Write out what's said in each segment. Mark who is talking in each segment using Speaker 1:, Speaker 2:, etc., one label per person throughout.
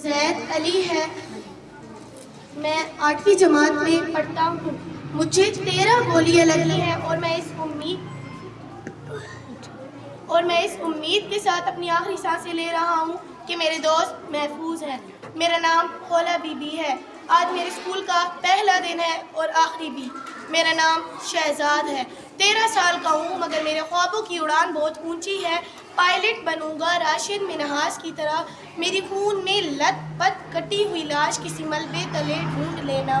Speaker 1: زید علی ہے۔ میں 8ویں جماعت میں پڑھتا ہوں۔ مجھے 13 گولیاں لگی ہیں اور میں اس امید کے ساتھ اپنی آخری سانسیں لے رہا ہوں کہ میرے دوست محفوظ ہیں۔ میرا نام خولا بی بی ہے۔ آج میرے اسکول کا پہلا دن ہے اور آخری بھی۔ میرا نام شہزاد ہے۔ 13 سال کا ہوں مگر میرے خوابوں کی اڑان بہت اونچی ہے۔ پائلٹ بنوں گا راشد منہاس کی طرح۔ میری خون میں لت پت کٹی ہوئی لاش کسی ملبے تلے ڈھونڈ لینا۔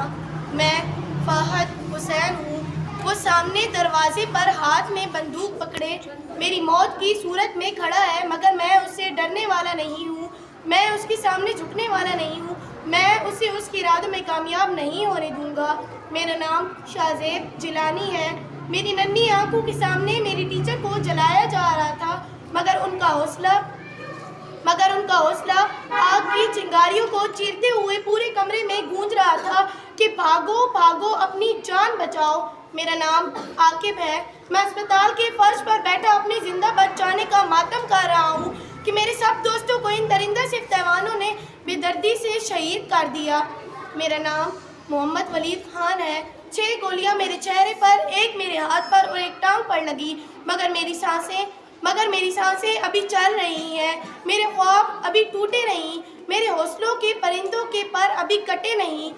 Speaker 1: میں فہد حسین ہوں۔ وہ سامنے دروازے پر ہاتھ میں بندوق پکڑے میری موت کی صورت میں کھڑا ہے مگر میں اس سے ڈرنے والا نہیں ہوں۔ میں اس کے سامنے جھکنے والا نہیں ہوں۔ میں اسے اس کے ارادوں میں کامیاب نہیں ہونے دوں گا۔ میرا نام شاہزیب جیلانی ہے۔ میری ننھی آنکھوں کے سامنے میری ٹیچر کو جلایا جا رہا تھا مگر ان کا حوصلہ آگ کی چنگاریوں کو چیرتے ہوئے پورے کمرے میں گونج رہا تھا کہ بھاگو بھاگو اپنی جان بچاؤ۔ میرا نام عاقب ہے۔ میں اسپتال کے فرش پر بیٹھا اپنی زندہ بچانے کا ماتم کر رہا ہوں کہ میرے سب دوستوں کو ان درندہ صفت حیوانوں نے بے دردی سے شہید کر دیا۔ میرا نام محمد ولید خان ہے۔ 6 گولیاں میرے چہرے پر، ایک میرے ہاتھ پر اور ایک ٹانگ پر لگی مگر میری سانسیں ابھی چل رہی ہیں۔ میرے خواب ابھی ٹوٹے نہیں۔ میرے حوصلوں کے پرندوں کے پر ابھی کٹے نہیں۔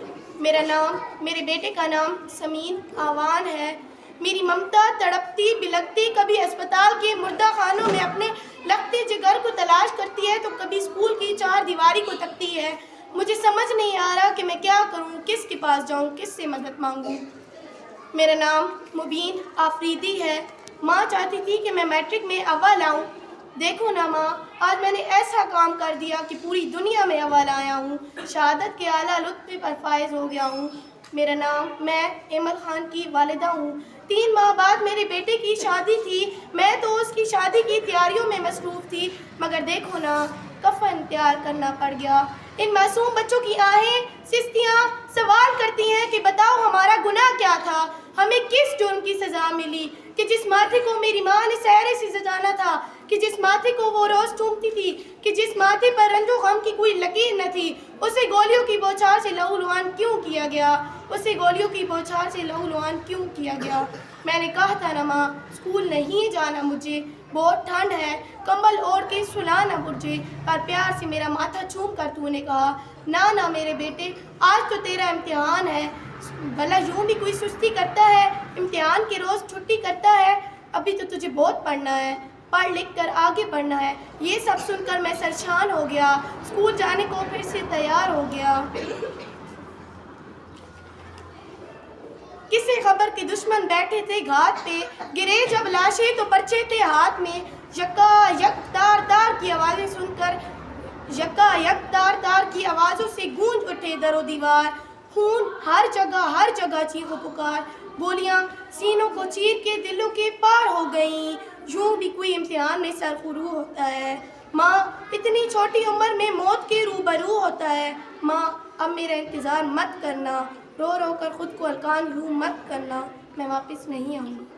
Speaker 1: میرے بیٹے کا نام سمین آوان ہے۔ میری ممتا تڑپتی بلکتی کبھی اسپتال کے مردہ خانوں میں اپنے لگتے جگر کو تلاش کرتی ہے تو کبھی اسکول کی 4 دیواری کو تکتی ہے۔ مجھے سمجھ نہیں آ رہا کہ میں کیا کروں، کس کے پاس جاؤں، کس سے مدد مانگوں۔ میرا نام مبین آفریدی ہے۔ ماں چاہتی تھی کہ میں میٹرک میں اول آؤں۔ دیکھو نا ماں، آج میں نے ایسا کام کر دیا کہ پوری دنیا میں اول آیا ہوں۔ شہادت کے اعلیٰ لطف پر فائز ہو گیا ہوں۔ میں ایمل خان کی والدہ ہوں۔ 3 ماہ بعد میرے بیٹے کی شادی تھی۔ میں تو اس کی شادی کی تیاریوں میں مصروف تھی مگر دیکھو نا، کفن تیار کرنا پڑ گیا۔ ان معصوم بچوں کی آہیں سستیاں سوال کرتی ہیں کہ بتاؤ ہمارا گناہ کیا تھا، ہمیں کس جرم کی سزا ملی کہ جس ماتھے کو میری ماں نے سہرے سے سجانا تھا، کہ جس ماتھے کو وہ روز چومتی تھی، کہ جس ماتھے پر رنج و غم کی کوئی لکیر نہ تھی، اسے گولیوں کی بوچھار سے لہو لہان کیوں کیا گیا؟ میں نے کہا تھا نا ماں، اسکول نہیں جانا مجھے، بہت ٹھنڈ ہے، کمبل اوڑھ کے سلا نہ مجھے، پر پیار سے میرا ماتھا چوم کر تو نے کہا، نہ میرے بیٹے، آج تو تیرا امتحان ہے۔ بھلا یوں بھی کوئی سستی کرتا ہے، امتحان کے روز چھٹی کرتا ہے؟ ابھی تو تجھے بہت پڑھنا ہے، پڑھ لکھ کر آگے بڑھنا ہے۔ یہ سب سن کر میں سرشان ہو گیا، اسکول جانے کو پھر سے تیار ہو گیا۔ کسے خبر کے دشمن بیٹھے تھے گھات پہ، گرے جب لاشیں تو پرچے تھے ہاتھ میں۔ یکا یک تار تار کی آوازیں سن کر یکا تار کی آوازوں سے گونج اٹھے در و دیوار۔ خون ہر جگہ چیخ و پکار، گولیاں سینوں کو چیر کے دلوں کے پار ہو گئیں۔ یوں بھی کوئی امتحان میں سرخرو ہوتا ہے؟ ماں، اتنی چھوٹی عمر میں موت کے روبرو ہوتا ہے۔ ماں، اب میرا انتظار مت کرنا، رو رو کر خود کو ہلکان یوں مت کرنا، میں واپس نہیں آؤں گا۔